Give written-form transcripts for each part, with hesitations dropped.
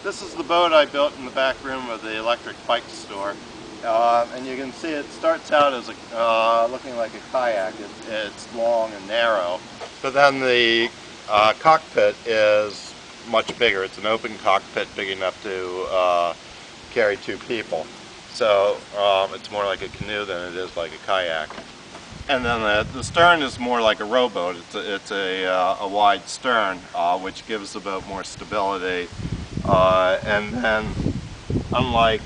This is the boat I built in the back room of the electric bike store. And you can see it starts out as looking like a kayak. It's long and narrow. But then the cockpit is much bigger. It's an open cockpit big enough to carry 2 people. So it's more like a canoe than it is like a kayak. And then the stern is more like a rowboat. It's a wide stern, which gives the boat more stability. And then, unlike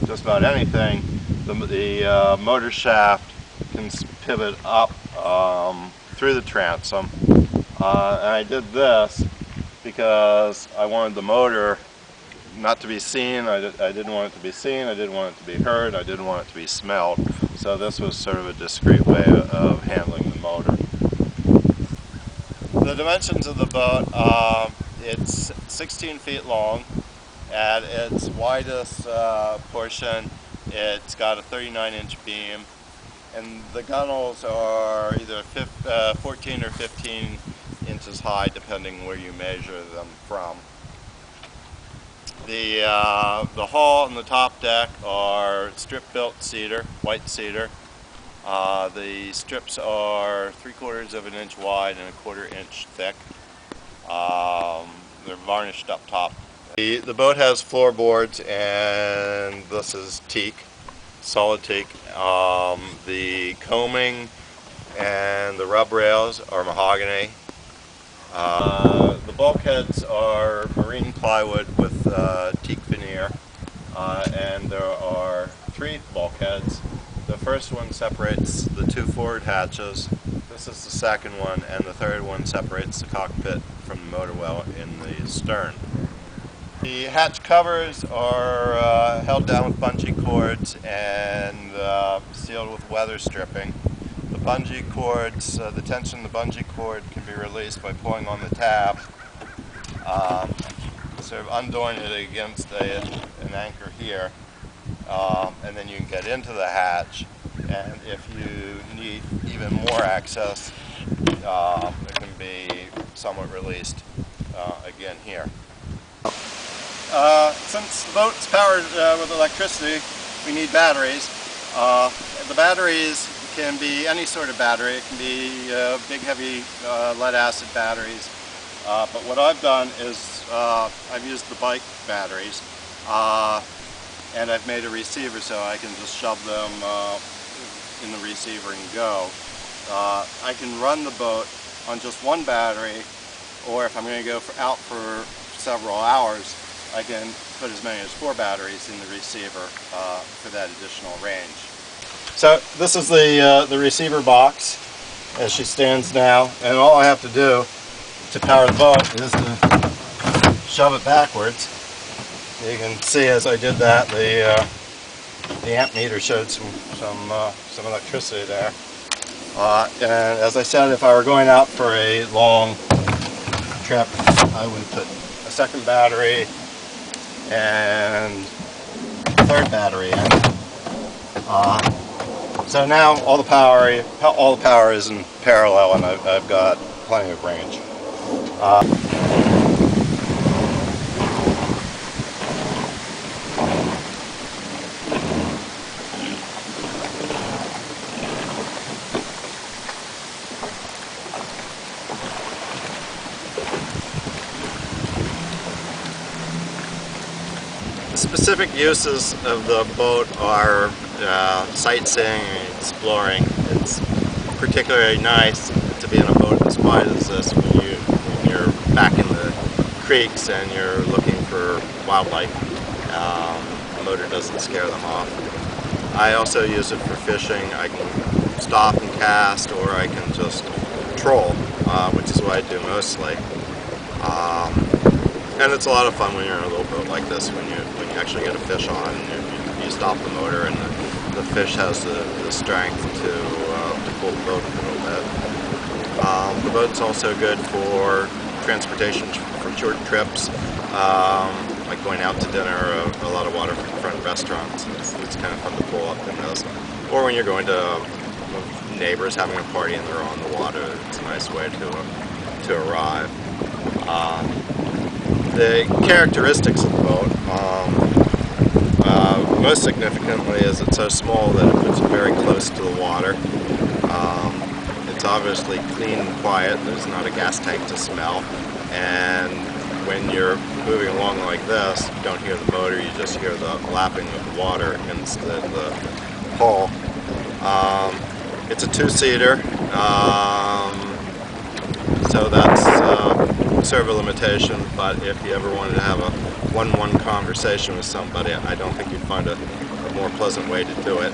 just about anything, the motor shaft can pivot up through the transom. And I did this because I wanted the motor not to be seen. I didn't want it to be seen, I didn't want it to be heard, I didn't want it to be smelled. So this was sort of a discreet way of handling the motor. The dimensions of the boat, it's 16 feet long. At its widest portion, it's got a 39-inch beam, and the gunnels are either 14 or 15 inches high, depending where you measure them from. The hull and the top deck are strip-built cedar, white cedar. The strips are 3/4 of an inch wide and 1/4 inch thick. They're varnished up top. The boat has floorboards, and this is teak, solid teak. The coaming and the rub rails are mahogany. The bulkheads are marine plywood with teak veneer, and there are 3 bulkheads. The first one separates the 2 forward hatches. This is the second one, and the third one separates the cockpit from the motor well in the stern. The hatch covers are held down with bungee cords and sealed with weather stripping. The bungee cords, the tension of the bungee cord can be released by pulling on the tab, sort of undoing it against an anchor here, and then you can get into the hatch. And if you need even more access, it can be somewhat released again here. Since the boat's powered with electricity, we need batteries. The batteries can be any sort of battery. It can be big, heavy lead-acid batteries. But what I've done is I've used the bike batteries, and I've made a receiver so I can just shove them in the receiver and go. I can run the boat on just one battery, or if I'm going to go out for several hours, I can put as many as 4 batteries in the receiver for that additional range. So this is the receiver box as she stands now, and all I have to do to power the boat is to shove it backwards. You can see as I did that, the amp meter showed some electricity there. And as I said, if I were going out for a long trip, I would put a second battery and a third battery in. So now all the power is in parallel, and I've got plenty of range. The specific uses of the boat are sightseeing and exploring. It's particularly nice to be in a boat as wide as this when you're back in the creeks and you're looking for wildlife. The motor doesn't scare them off. I also use it for fishing. I can stop and cast, or I can just troll, which is what I do mostly. And it's a lot of fun when you're in a little boat like this, when you actually get a fish on, and you stop the motor, and the fish has the strength to pull the boat a little bit. The boat's also good for transportation for short trips, like going out to dinner at a lot of waterfront restaurants. It's kind of fun to pull up in this. Or when you're going to neighbors having a party and they're on the water, it's a nice way to arrive. the characteristics of the boat, most significantly is it's so small that it puts you very close to the water. It's obviously clean and quiet. There's not a gas tank to smell, and when you're moving along like this, you don't hear the motor, you just hear the lapping of the water against the hull. It's a two-seater, so that's sort of a limitation, but if you ever wanted to have a one-on-one conversation with somebody, I don't think you'd find a more pleasant way to do it.